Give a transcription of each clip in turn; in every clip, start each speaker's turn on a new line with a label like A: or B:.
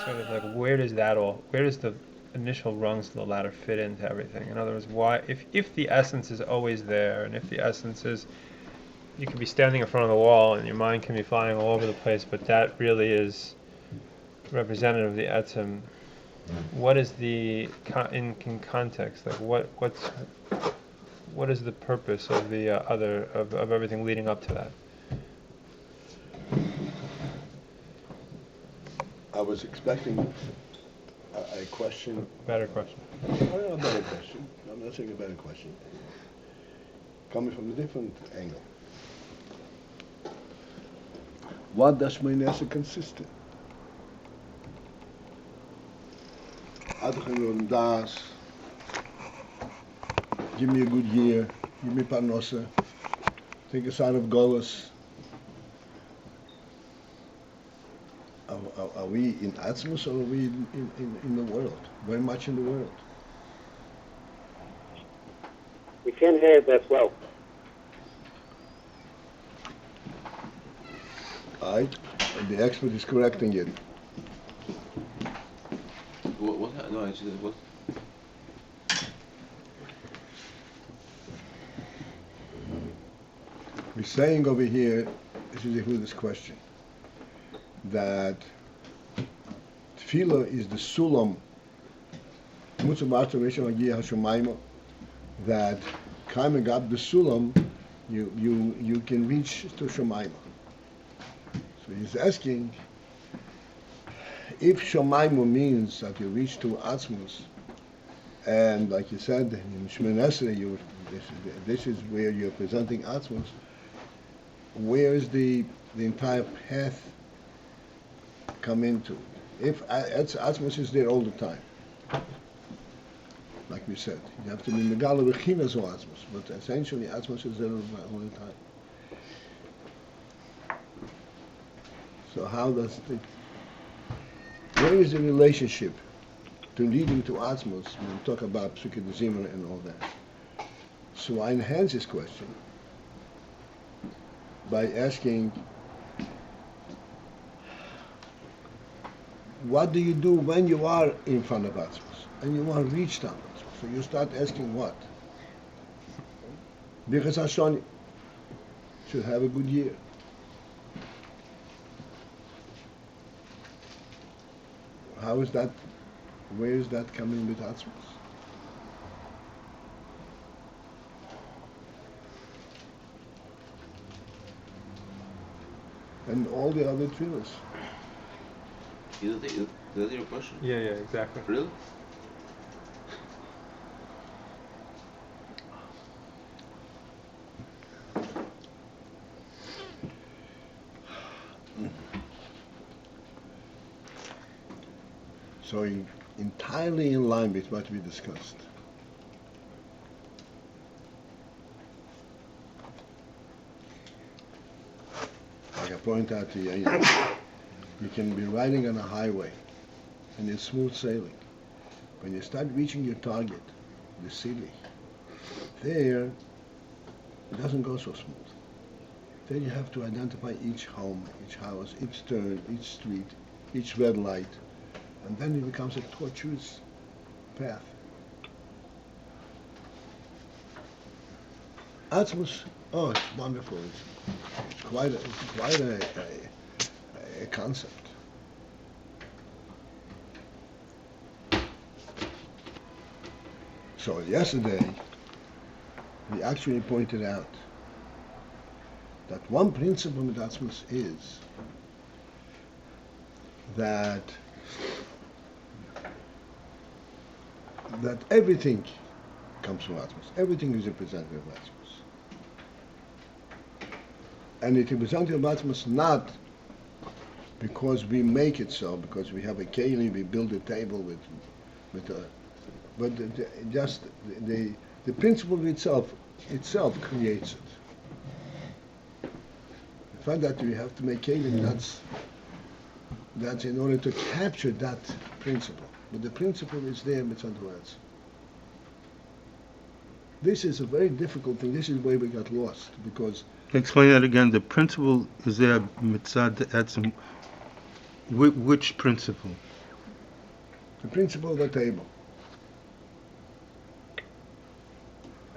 A: sort of like where does the initial rungs of the ladder fit into everything? In other words, why if the essence is always there, and if the essence is, you could be standing in front of the wall and your mind can be flying all over the place, but that really is representative of the etzem. What is the in context? Like what is the purpose of the of everything leading up to that?
B: I was expecting a question.
A: Better question.
B: Oh, a better question. I'm not saying a better question. Coming from a different angle. What does Shmoneh consist in? Adchen das. Give me a good year. Give me parnosa. Take us out of Golos. Are we in Atzmus or are we in the world? Very much in the world.
C: We can hear it as well.
B: Right? The expert is correcting it.
D: What? No, actually, what?
B: We're saying over here, this is a Yehuda's question, that tefillah is the sulam, that climbing up the sulam, you can reach to Shemaima. So he's asking, if Shemaima means that you reach to Atzmus, and like you said in Shmoneh Esrei, this is where you're presenting Atzmus, where is the entire path come into? If Atzmus is there all the time, like we said, you have to be Megala Bechinas or Atzmus, but essentially Atzmus is there all the time. So how does where is the relationship to leading to Atzmus when we talk about Psukim Zimra and all that? So I enhance this question by asking, what do you do when you are in front of Atzmus and you want to reach down Atzmus? So you start asking what? Because Hashon should have a good year. How is that? Where is that coming with Atzmus? And all the other tefillahs.
D: Is that your question?
A: Yeah, exactly.
D: Really?
B: So entirely in line with what we discussed. Like I point out to you, you can be riding on a highway and it's smooth sailing. When you start reaching your target, the city, there it doesn't go so smooth. Then you have to identify each home, each house, each turn, each street, each red light, and then it becomes a tortuous path. Atzmus, oh, it's wonderful. It's quite a concept. So yesterday, we actually pointed out that one principle with Atzmus is that everything comes from Atzmus. Everything is representative of Atzmus. And it is representative of Atzmus not because we make it so, because we have a keli, we build a table with but just the principle itself creates it. The fact that we have to make keli, that's in order to capture that principle. But the principle is there mitzvah words. This is a very difficult thing. This is where we got lost, because
E: explain that again. The principle is there mitzvah etzem. Which principle?
B: the principle of the table.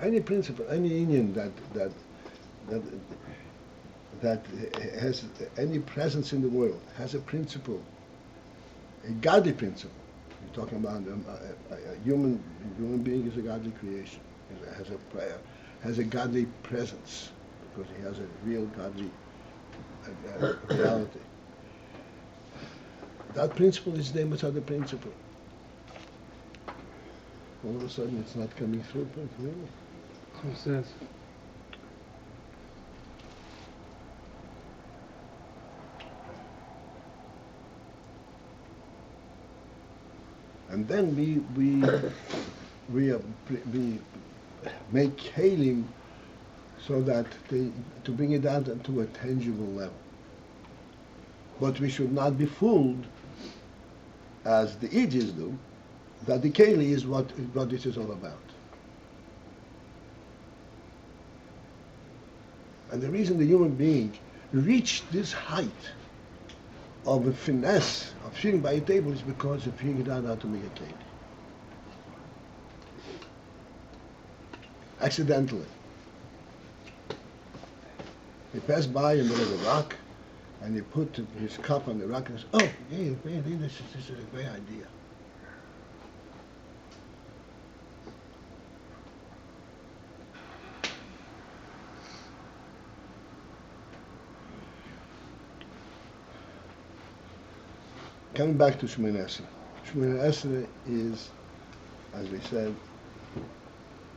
B: Any principle, any Indian that has any presence in the world has a principle, a godly principle. You're talking about a human being is a godly creation, has a godly presence because he has a real godly reality. That principle is the other principle. All of a sudden, it's not coming through. Really.
A: What's this?
B: And then we make kalim so that to bring it down to a tangible level. But we should not be fooled, as the Aegis do, that the keli is what this is all about. And the reason the human being reached this height of a finesse of sitting by a table is because of figuring out how to make a keli. Accidentally. He passed by and there was a rock, and he put his cup on the rock and said, "Oh, yeah, this is a great idea." Coming back to Shemoneh Esrei. Shemoneh Esrei is, as we said,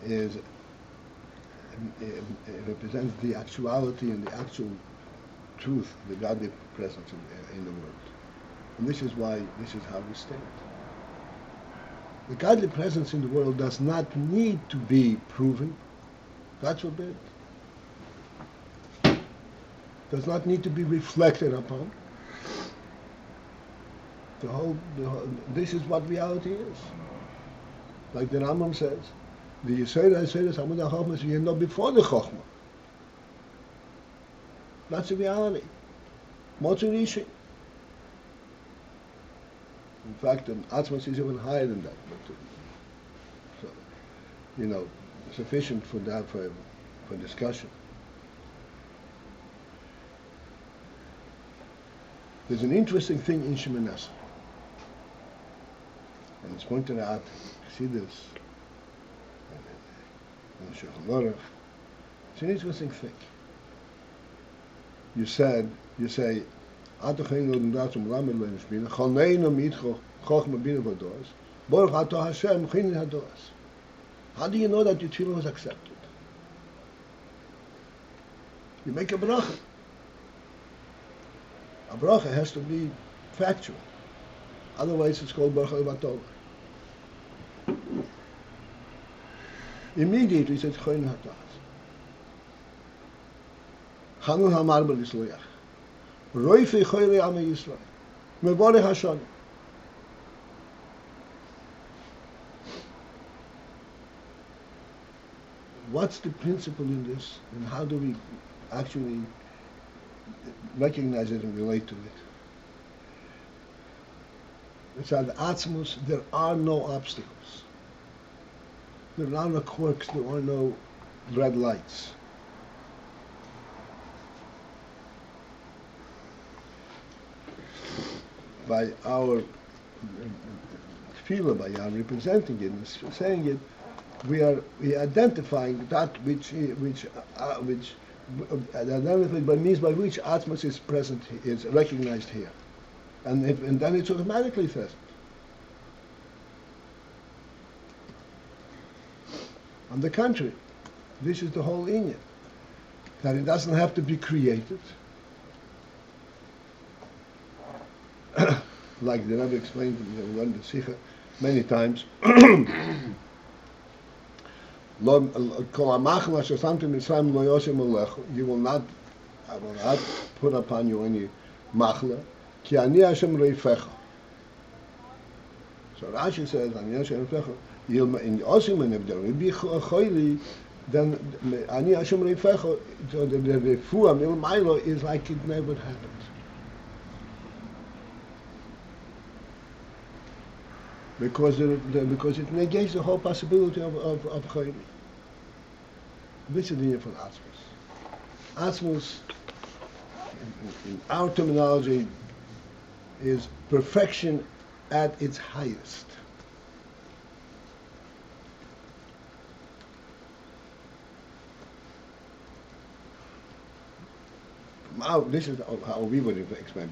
B: it represents the actuality and the actual truth, the godly presence in the world. And this is how we stand. The godly presence in the world does not need to be proven. God forbid. Does not need to be reflected upon. This is what reality is. Like the Rambam says, the Yisrael says, Hamud HaChochmah, you know before the Chochmah. That's the reality. Motzu Rishi. In fact, the Atzmos is even higher than that. So, sufficient for that, for discussion. There's an interesting thing in Shemoneh Esrei. And it's pointed out Chassidus and Shulchan Aruch. It's an interesting thing. You say, how do you know that your tefillah was accepted? You make a bracha. A bracha has to be factual. Otherwise, it's called bracha levatol. Immediately, it says choin hatas. Chanun hamar b'lisloyach. Roifi choyre ame Yisrael. Mevorech Hashem. What's the principle in this, and how do we actually recognize it and relate to it? It's at Atzmos, there are no obstacles. There are no quirks, there are no red lights. By our tefillah, by our representing it, saying it, we are identifying that which identified by means by which Atzmos is present, is recognized here. And then it's automatically present. On the contrary, this is the whole inyan, that it doesn't have to be created. Like the Rebbe explained, we learned the Sikha many times. I will not put upon you any machla. Ki ani Hashem reifecha. So Rashi says, ani Hashem reifecha. In Osim and if there will be choili, then ani Hashem reifecha. So the refuah mil mailo is like it never happened. because it negates the whole possibility of chayli. This is the idea for atzmus. Atzmus, in our terminology, is perfection at its highest. This is how we would explain,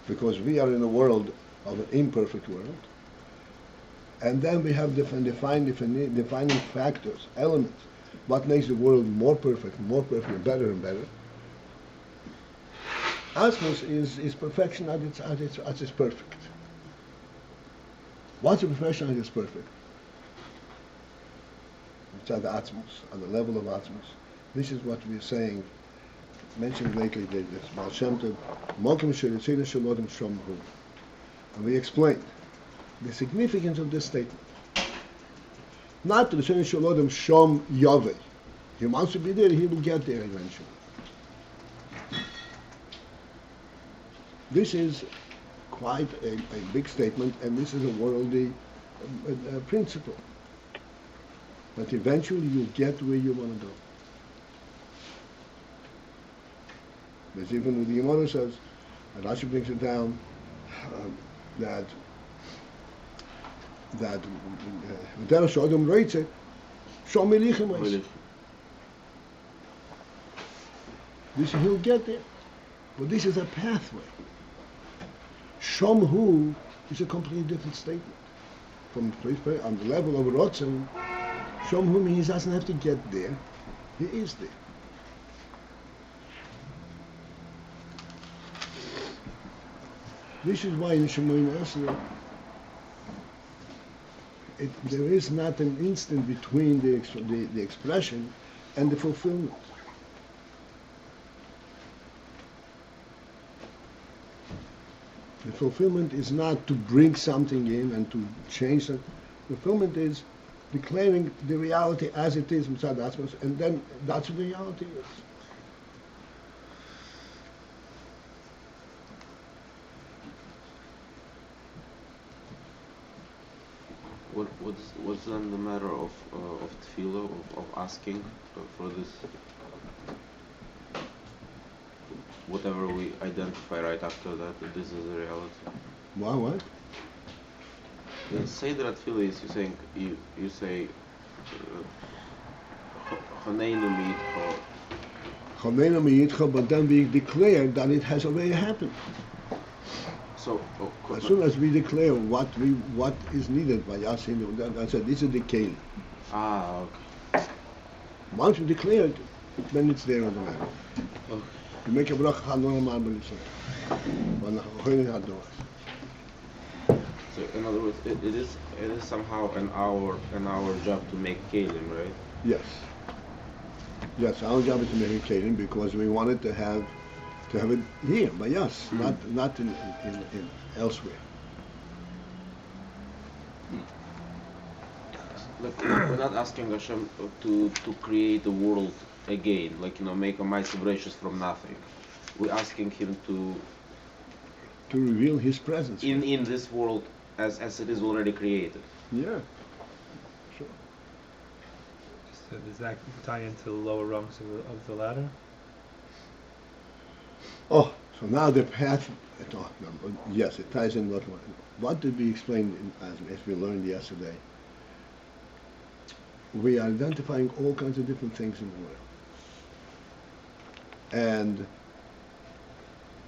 B: because we are in a world of an imperfect world, and then we have defining factors, elements, what makes the world more perfect, better and better. Asmus is perfection at its perfect. What's the perfection at its perfect? It's at the Atmos, at the level of Atmos. This is what we're saying, mentioned lately, this Baal Shem Tov, Mokim Sheritzina Shalodim Shomhu. And we explained the significance of this statement. Not to the Shalodim Shom Yove. He wants to be there, he will get there eventually. This is quite a big statement, and this is a worldly principle. That eventually you'll get where you want to go. There's even what the Gemara says, and Rashi brings it down, that this he'll get there, but this is a pathway. Shomhu is a completely different statement. From on the level of ratzon, Shomhu means he doesn't have to get there; he is there. This is why in Shemoyim Esrei there is not an instant between the expression and the fulfillment. The fulfillment is not to bring something in and to change it. Fulfillment is declaring the reality as it is, and then that's what the reality is.
D: What's then the matter of tefillah, of asking for this, whatever we identify right after that this is a reality?
B: What?
D: The Seder at tefillah is you say Chaneinu
B: miyitcha, but then we declare that it has already happened.
D: So
B: as soon as we declare what is needed by us, I said this is the keli.
D: Okay.
B: Once you declare it, then it's there on the map.
D: Okay.
B: You make a bracha hador ma'abel Yisrael.
D: So in other words, it is somehow an our job to make kelim, right?
B: Yes, our job is to make a kelim because we wanted to have it here by us, not in elsewhere.
D: Like we're not asking Hashem to create a world again, make a Ma'aseh Bereshis from nothing. We're asking Him to
B: reveal His presence
D: in this world as it is already created.
B: Yeah, sure.
A: So does that tie into the lower rungs of the ladder?
B: Oh, so now the path. Yes, it ties in. What did we explain as we learned yesterday? We are identifying all kinds of different things in the world,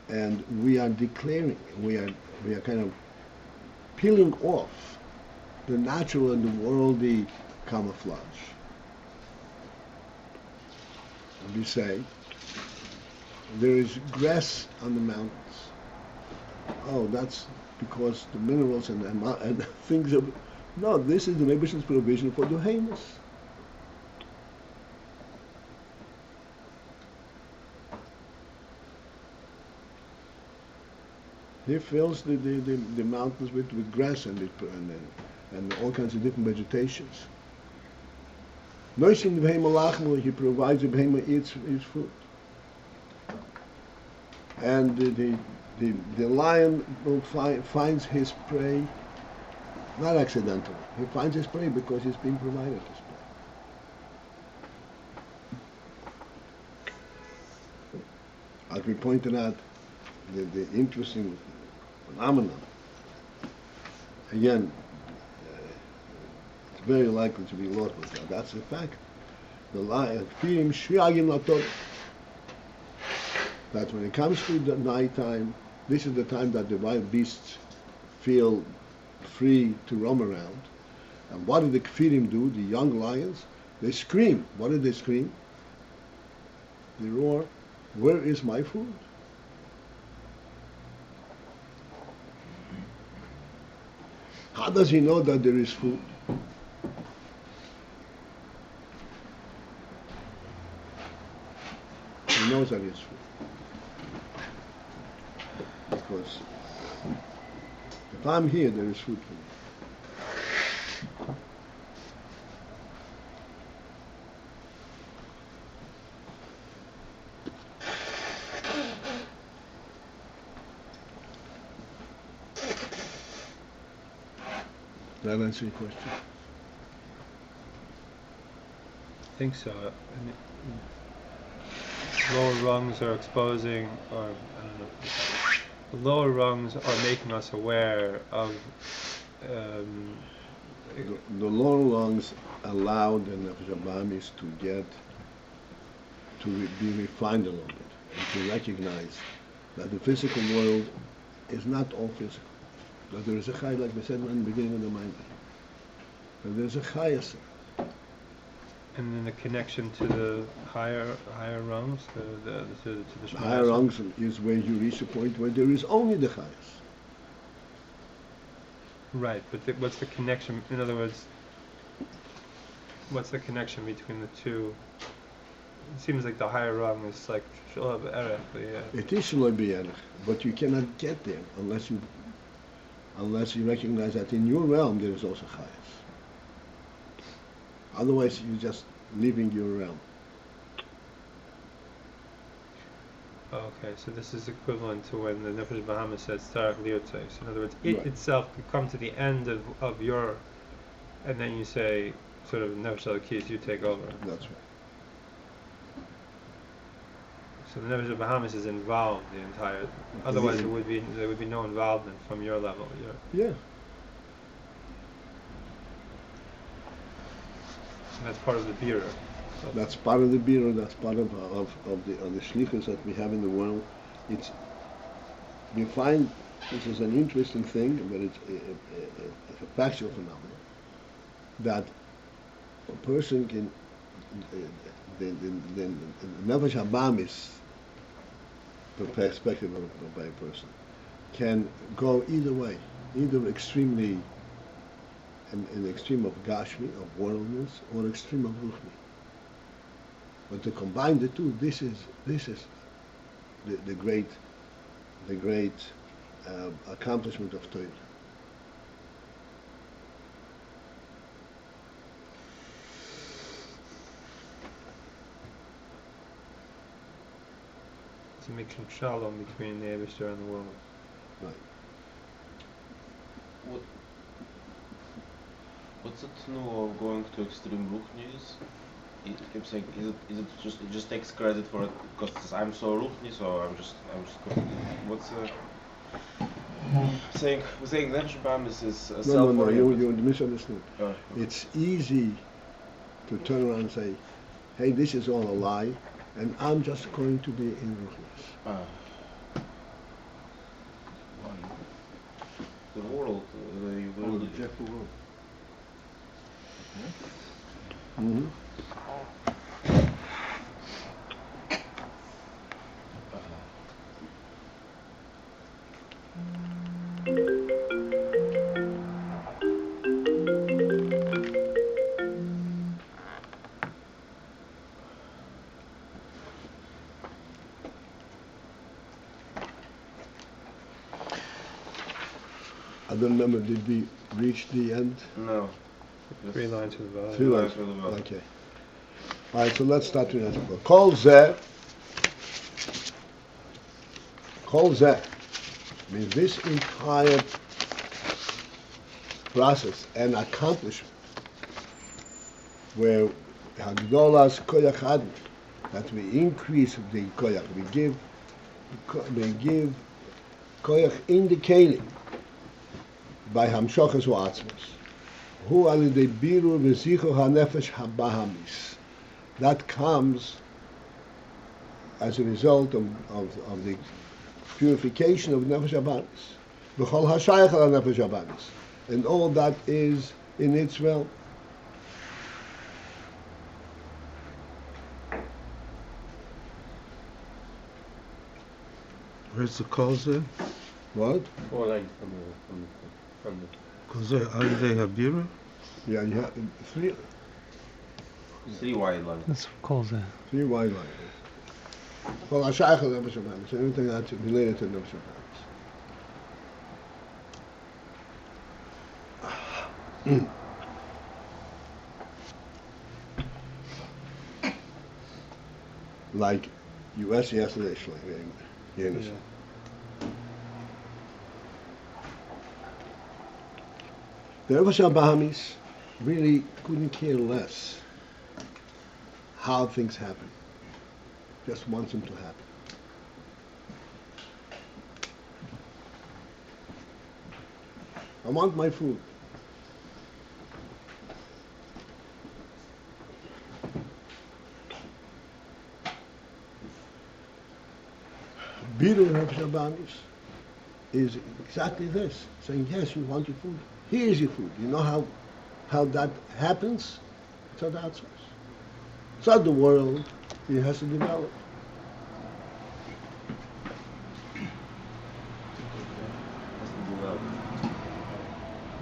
B: and we are declaring. We are kind of peeling off the natural and the worldly camouflage. And we say, there is grass on the mountains. Oh, that's because the minerals and things of... No, this is the Rebbe's provision for the Hamas. He fills the mountains with grass and all kinds of different vegetations. Noishin v'heima lachmu, he provides the behema eats food. And the lion finds his prey not accidentally. He finds his prey because he's being provided his prey. As we pointed out, the interesting phenomenon, again, it's very likely to be lost with that. That's the fact. The lion, feeding shriagim lator, that when it comes to the nighttime, this is the time that the wild beasts feel free to roam around. And what do the kfirim do? The young lions, they scream. What do they scream? They roar, "Where is my food?" How does he know that there is food? He knows that there is food. Because if I'm here, there is food for me. That answer your question?
A: I think so. Lower rungs are exposing, or I don't know. The lower rungs are making us aware of.
B: The lower lungs allow the nefesh to get to be refined a little bit and to recognize that the physical world is not all physical. That there is a chai, like we said in the beginning of the mind. That there is a chayas.
A: And then the connection to the higher rungs, to the
B: Higher rungs is where you reach a point where there is only the chayas.
A: Right, but what's the connection? In other words, what's the connection between the two? It seems like the higher rung is like shalom erech.
B: It is shalom erech, but you cannot get there unless you recognize that in your realm there is also chayas. Otherwise, you're just leaving your realm.
A: Okay, so this is equivalent to when the Nefesh Bahamas says Tzarech Lirtzos. In other words, it
B: Right.
A: itself could come to the end of your, and then you say, sort of Nefesh Elokis, you take over.
B: That's right.
A: So the Nefesh Bahamas is involved the entire. Otherwise, there would be no involvement from your level.
B: Yeah.
A: And that's part of the Bira. So
B: That's part of the bira. That's part of the shlichus that we have in the world. It's you find this is an interesting thing, but it's a factual phenomenon that a person can the nefesh habamis, the perspective of a person, can go either way, either extremely an extreme of gashmi, of worldliness, or extreme of ruchni. But to combine the two, this is the great accomplishment of Torah.
A: to make some shalom between the Eibishter and the world.
B: Right.
D: What's the tnu of going to extreme ruchnis? It keeps saying, is it just takes credit for it because I'm so ruchni, so I'm just what's saying Nefesh Bahamis is
B: No,
D: self-oriented.
B: you misunderstood.
D: Oh, okay.
B: It's easy to turn around and say, hey, this is all a lie, and I'm just going to be in ruchnis.
D: The world, the world.
B: Mm-hmm. I don't remember, did we reach the end?
D: No.
A: 3 lines to the bottom.
B: 3 lines.
D: to the bottom.
B: Okay. All right, so let's start with that. Kol zeh means this entire process and accomplishment where Hagdolas Koyach Admi, that we increase the Koyach, we give Koyach in the Keli by Hamshochas Wa'atzmos. Hu alidei biru v'zichu hanefesh habahamis. That comes as a result of the purification of nefesh habahamis. V'chol hashayach al nefesh habahamis. And all that is in its realm.
E: Where's the calls there?
B: What?
D: 4 lines from the
E: Calls there. Alidei Habira?
B: Yeah, you have three
D: 3 wide lines.
A: That's calls there.
B: wide lines. Well, hashayach al nefesh habahamis. Everything that's related to nefesh habahamis. Like you asked yesterday, you understand? The Nefesh HaBahamis really couldn't care less how things happen. Just wants them to happen. I want my food. Biru Nefesh HaBahamis is exactly this, saying, yes, you want your food. Here's your food. You know how that happens? It's not outsourced. It's not the world. It has to develop.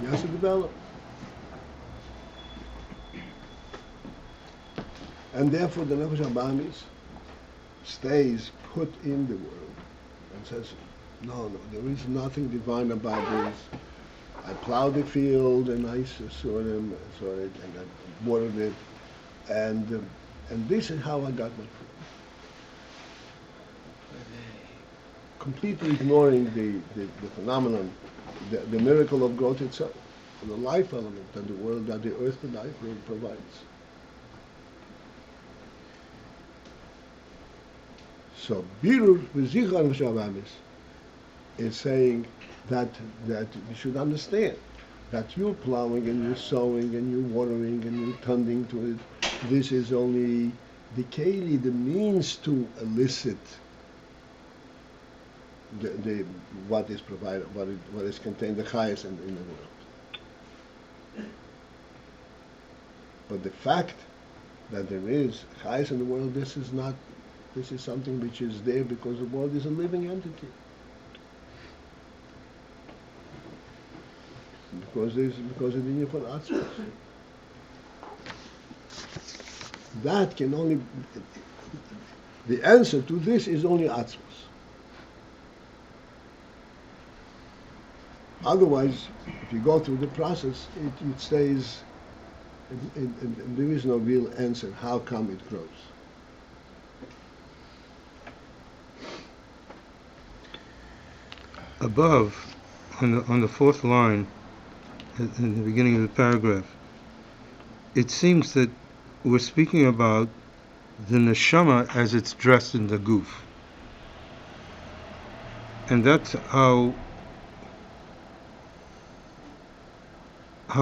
B: It has to develop. And therefore the Nefesh HaBahamis stays put in the world and says, no, there is nothing divine about this. I plowed the field and I saw it and I watered it, and this is how I got my food. Completely ignoring the phenomenon, the miracle of growth itself, the life element that the world, that the earth provides. So Birur V'Zichar V'Shabamis is saying that you should understand that you're plowing and you're sowing and you're watering and you're tending to it. This is only the keli, the means to elicit the what is provided, what is contained, the highest in the world. But the fact that there is highest in the world, this is something which is there because the world is a living entity. Because of the Nifon Atzmos. That can only, the answer to this is only Atzmos. Otherwise, if you go through the process, it stays, and there is no real answer. How come it grows?
E: Above, on the fourth line, in the beginning of the paragraph, it seems that we're speaking about the neshama as it's dressed in the goof. And that's how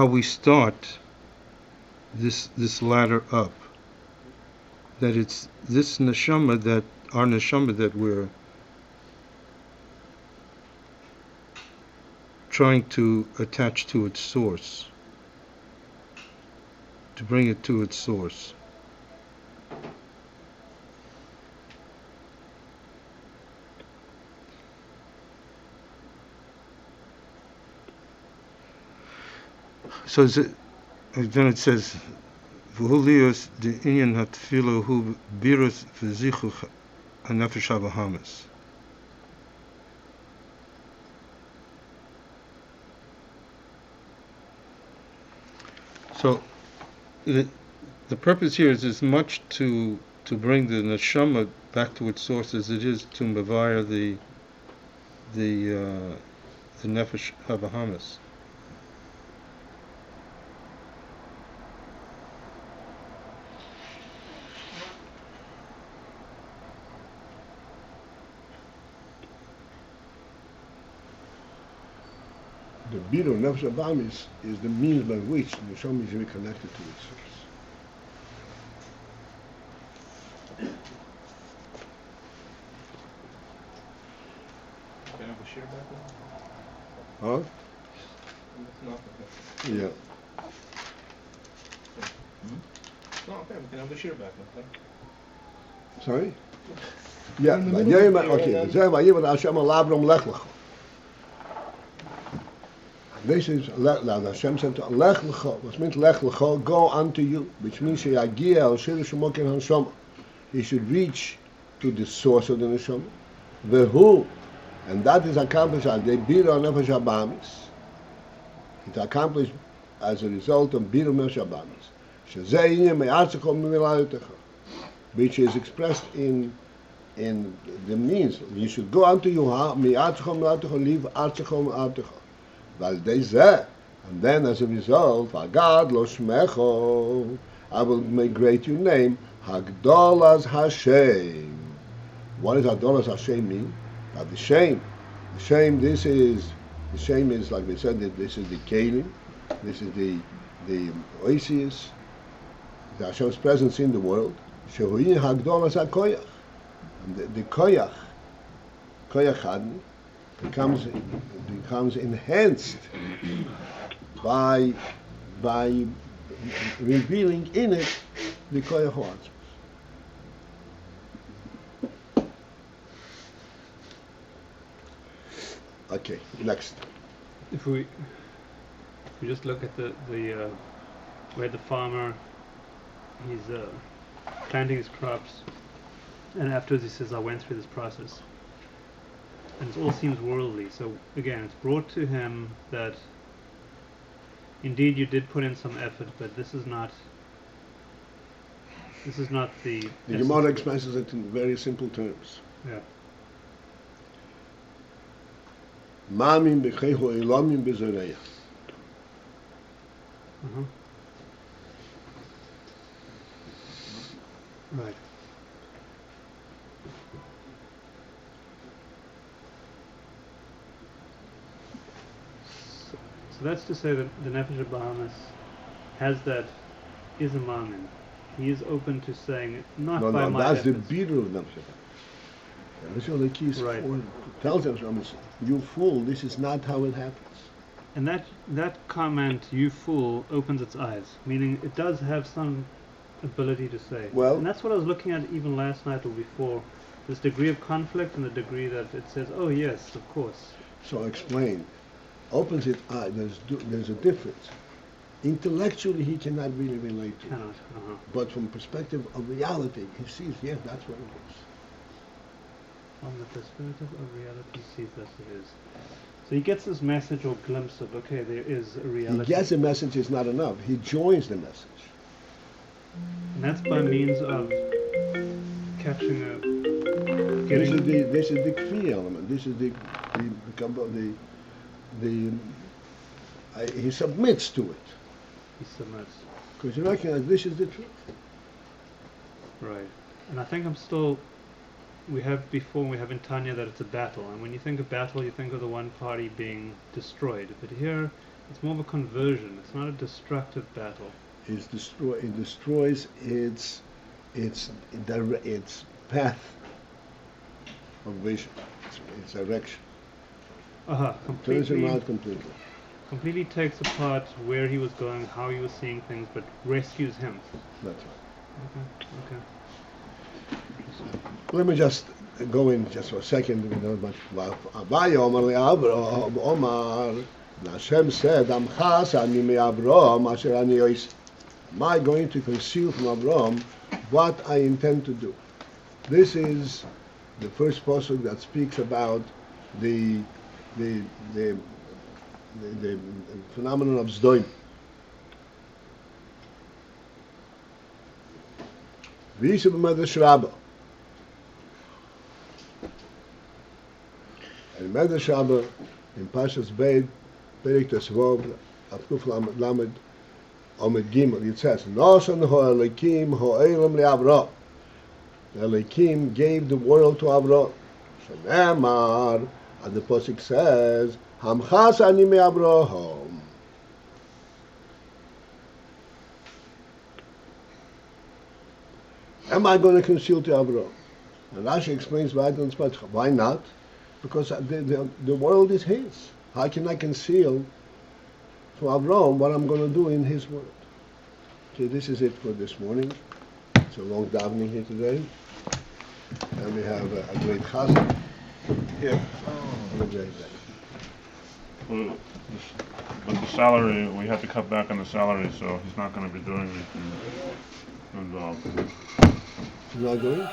E: we start this ladder up. That it's this neshama, that our neshama, that we're trying to attach to its source, to bring it to its source. So then it says, "V'hulios the inyan hatfilo hu birus v'zichu hanefesh habahamis." So the purpose here is as much to bring the neshama back to its source as it is to mavire the nefesh habahamis.
B: The Biru Nefesh Abamis is the means by which the neshama is reconnected to its source.
F: Can I have a share back then?
B: Huh?
F: No, okay.
B: Yeah.
F: No, okay, we can have the share back, okay?
B: Sorry? Yeah.
F: In the middle of the
B: Okay.
F: year,
B: Zeh vayivad Hashem al Avram lech lecha. This is Hashem said to lech lecha. What means lech lecha? Go unto you, which means sheyagia al shirish moken hanshama. He should reach to the source of the neshama. Vehu, and that is accomplished as the biru nefesh habamis. It's accomplished as a result of biru nefesh habamis. Shezeh inyan me'artzecho mi'milayotecha, which is expressed in the means. You should go unto you mi'artzecho mi'milayotecha, leave artzecho mi'artzecha. And then as a result, Agad lo shmecho, I will make great your name, Hagdolas Hashem. What does Hagdolas Hashem mean? That the shame, this is like we said, that this is the Kalim, this is the oasis, the Hashem's presence in the world. Shehuyin Hagdolas HaKoyach. And the Koyach Hadni, becomes enhanced by revealing in it the Koyach Ha'atzmos. Okay, next.
G: If we just look at the where the farmer he's planting his crops, and afterwards he says, "I went through this process," and it all seems worldly. So again, it's brought to him that indeed you did put in some effort, but this is not the.
B: The Gemara expresses it in very simple terms.
G: Yeah.
B: Mamin b'chehu elamim b'zoreya.
G: Right. So that's to say that the Nefesh Bahamas is a mamin. He is open to saying it, not by my
B: that's
G: efforts.
B: the biru of Nefesh. This is the key.
G: Right.
B: Tells us, you fool, this is not how it happens.
G: And that comment, "you fool," opens its eyes, meaning it does have some ability to say.
B: Well-
G: and that's what I was looking at even last night or before, this degree of conflict and the degree that it says, "Oh yes, of course."
B: So explain. Opens its eye. There's a difference. Intellectually, he cannot really relate to it.
G: Cannot.
B: But from perspective of reality, he sees, yes, that's what it is.
G: From the perspective of reality, he sees that it is. So he gets this message or glimpse of, okay, there is a
B: He
G: reality.
B: gets the message is not enough. He joins the message.
G: And that's by means of catching
B: This is the key element. This is he submits to it
G: he submits.
B: because he recognizes this is the truth.
G: Right. And I think we have in Tanya that it's a battle. And when you think of battle, you think of the one party being destroyed. But here, it's more of a conversion. It's not a destructive battle.
B: It destroys its path of vision, its direction. Turns him out completely.
G: Completely takes apart where he was going, how he was seeing things, but rescues him.
B: That's right.
G: Okay.
B: Let me just go in just for a second. We don't much. Abaye Omar le'Avraham Omar. Hashem said, "Amchas ani me'Avraham asher ani yois." Am I going to conceal from Avraham what I intend to do? This is the first pasuk that speaks about the phenomenon of Zdoim. V'yishu b'medrash Rabbah. And Medrash Rabbah in Pashas Beis, Perik Tesvav, Avkuf Lamed, Omed Gimel, it says, "Nosan ha'Elokim ha'elam le'Avraham." The Elokim gave the world to Avraham. Shememar, and the pasuk says, Hamchas ani me Abraham. Am I going to conceal to Abraham? And Rashi explains why not? Because the world is his. How can I conceal to Abraham what I'm going to do in his world? Okay, this is it for this morning. It's a long davening here today. And we have a great chassid here. Have a great day.
F: Well, but the salary, we had to cut back on the salary, so he's not going to be doing anything involved.
B: Is not going?